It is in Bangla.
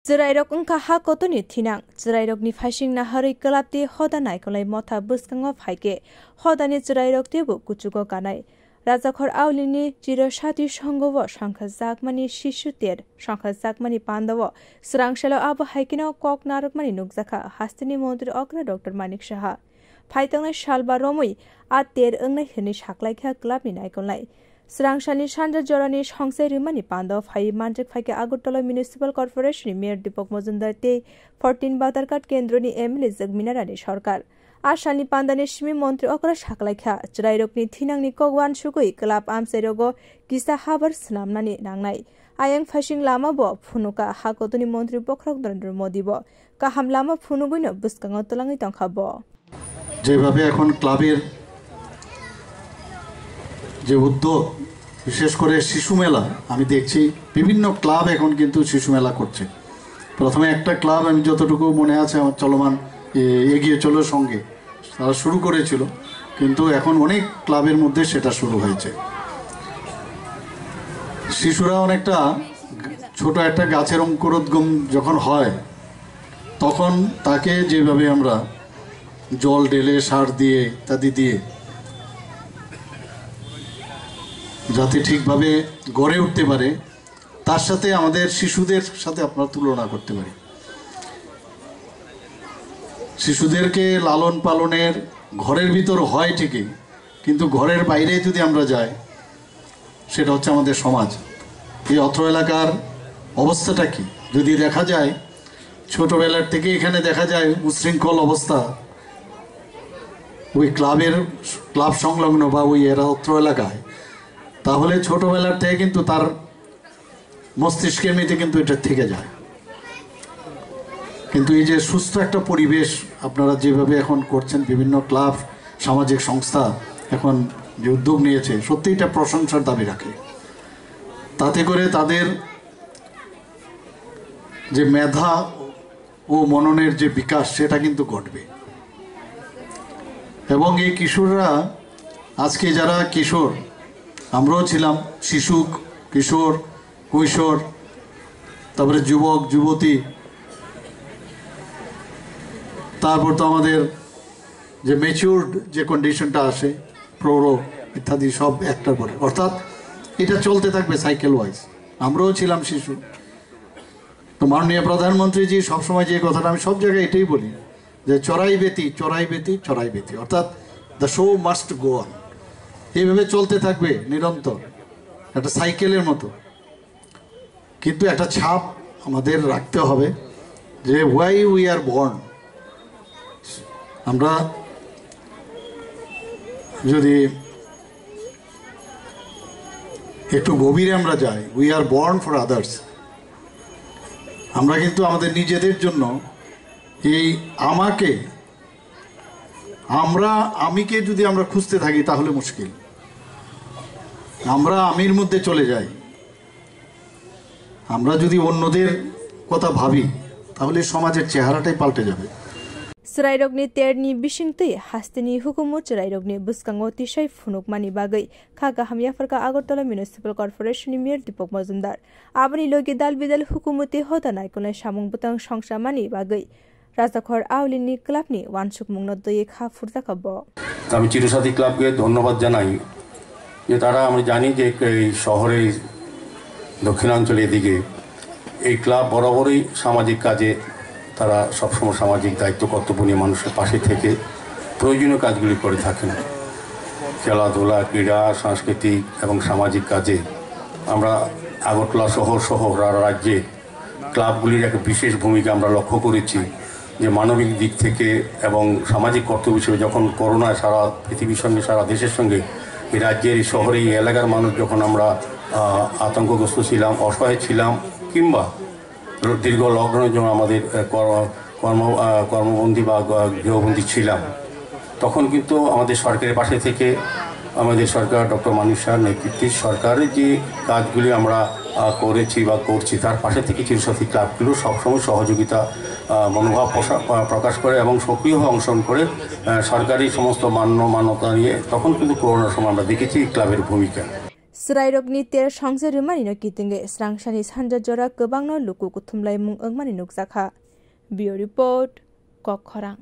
Jerairok engka ha kotoni thinang jerairok ni phasing na hari kelapti hoda naikolai motha buskango phaike hodani jerairok tebu kuchugo kanai Rajakhor aulini Jirashati Shangovo Shankha Zakmani Shishuter Shankha Zakmani Pandawo Srangshalo Abu Haikino Kok Narukmani Nukzaka Hastini Montri Okra Dr. Manik Shaha Paitangna Shalba Romui Ater Engna Hinish Haklaika Klapni Naikolai Srangshani Shandra Jorani Shangsai Rimani Pandaw Phai Manjak Phaike Agartala Municipal Corporation Mayor Deepak Majumdar te 14 Batarkat Kendroni MLA Jagminarani Sarkar Ashani Pandani Shimi Montri Okra Shaklaika Jerairokni Thinangni Kogwan Shugui Club Amserogo Kisa Habar Snamnani Nangnai Ayang Phashing Lama Bo Phunuka Hakotuni Montri Bokrok Narendra Modi Bo Kaham Lama Phunuguino Buskango Tolangi Tongkha Bo যেভাবে এখন ক্লাবের যে উদ্যোগ বিশেষ করে শিশু মেলা আমি দেখছি বিভিন্ন ক্লাব এখন কিন্তু শিশু মেলা করছে প্রথমে একটা ক্লাব আমি যতটুকু মনে আছে আমার চলমান এগিয়ে চলো সঙ্গে তারা শুরু করেছিল কিন্তু এখন অনেক ক্লাবের মধ্যে সেটা শুরু হয়েছে শিশুরা অনেকটা ছোট একটা গাছের অঙ্কুরোদ্গম যখন হয় তখন তাকে যেভাবে আমরা জল ঢেলে সার দিয়ে ইত্যাদি দিয়ে যাতে ঠিকভাবে গড়ে উঠতে পারে তার সাথে আমাদের শিশুদের সাথে আপনারা তুলনা করতে পারি শিশুদেরকে লালন পালনের ঘরের ভিতর হয় ঠিকই কিন্তু ঘরের বাইরে যদি আমরা যাই সেটা হচ্ছে আমাদের সমাজ এই অত্র এলাকার অবস্থাটা কি যদি দেখা যায় ছোটবেলার থেকে এখানে দেখা যায় উশৃঙ্খল অবস্থা ওই ক্লাব সংলগ্ন বা ওই অত্র এলাকায় তাহলে ছোটবেলার থেকে কিন্তু তার মস্তিষ্কের মধ্যে কিন্তু এটা থেকে যায় কিন্তু এই যে সুস্থ একটা পরিবেশ আপনারা যেভাবে এখন করছেন বিভিন্ন ক্লাব সামাজিক সংস্থা এখন যে উদ্যোগ নিয়েছে সত্যি এটা প্রশংসার দাবি রাখে তাতে করে তাদের যে মেধা ও মননের যে বিকাশ সেটা কিন্তু ঘটবে এবং এই কিশোররা আজকে যারা কিশোর আমরাও ছিলাম শিশু কিশোর কৈশোর তারপরে যুবক যুবতী তারপর তো আমাদের যে ম্যাচিউরড যে কন্ডিশনটা আসে প্রৌঢ় ইত্যাদি সব একটার পরে অর্থাৎ এটা চলতে থাকবে সাইকেল ওয়াইজ আমরাও ছিলাম শিশু তো মাননীয় প্রধানমন্ত্রীজি সবসময় যে কথাটা আমি সব জায়গায় এটাই বলি যে চড়াই বেতি চড়াই বেতি চড়াই বেতি অর্থাৎ the show must go on এইভাবে চলতে থাকবে নিরন্তর একটা সাইকেলের মতো কিন্তু একটা ছাপ আমাদের রাখতে হবে যে হোয়াই উই আর বর্ন আমরা যদি একটু গভীরে আমরা যাই we are born for others আমরা কিন্তু আমাদের নিজেদের জন্য এই আমিকে যদি আমরা খুঁজতে থাকি তাহলে মুশকিল আমরা আমির মধ্যে চলে যাই আমরা যদি অন্যদের কথা ভাবি তাহলে সমাজের চেহারাটাই পাল্টে যাবে Jerairokni terni bisingtui hastini hukumu Jerairokni buskango tisai phunukmani bagai khaga hamyafarka Agartala Municipal Corporation Mayor Deepak Majumdar abani logi dalbidal hukumuti hoda naikolai samung butang songsamani bagai Rajakhor aulini clubni wansuk mungno doi kha furta kabo আমি চিরসাথী ক্লাবকে ধন্যবাদ জানাই যে তারা আমরা জানি যে এই শহরে দক্ষিণাঞ্চলে এদিকে এই ক্লাব বরাবরই সামাজিক কাজে তারা সবসময় সামাজিক দায়িত্ব কর্তব্য নিয়ে মানুষের পাশে থেকে প্রয়োজনীয় কাজগুলি করে থাকেন খেলাধুলা ক্রীড়া সাংস্কৃতিক এবং সামাজিক কাজে আমরা আগরতলা শহর সহ রাজ্যে ক্লাবগুলির একটা বিশেষ ভূমিকা আমরা লক্ষ্য করেছি যে মানবিক দিক থেকে এবং সামাজিক কর্তব্য হিসেবে যখন করোনায় সারা পৃথিবীর সঙ্গে সারা দেশের সঙ্গে এই রাজ্যের এই শহরে এই এলাকার মানুষ যখন আমরা আতঙ্কগ্রস্ত ছিলাম অসহায় ছিলাম কিংবা দীর্ঘ লকডাউনের জন্য আমাদের কর্মবন্দী বা গৃহবন্দী ছিলাম তখন কিন্তু আমাদের সরকারের পাশে থেকে আমাদের সরকার ডক্টর মানিক শাহর নেতৃত্বে সরকারের যে কাজগুলি আমরা করেছি বা করছি তার পাশে থেকে চিরসাথী ক্লাবগুলো সবসময় সহযোগিতা মনোভাব প্রকাশ করে এবং সক্রিয়ভাবে অংশগ্রহণ করে সরকারি সমস্ত মান্যতা নিয়ে তখন কিন্তু করোনার সময় আমরা দেখেছি ক্লাবের ভূমিকা Srairokni ter songse rumani no kitinge srangsani sanja jora gobang no luku kuthumlai mung angmani nukjakha. Bureau report Kokhorang.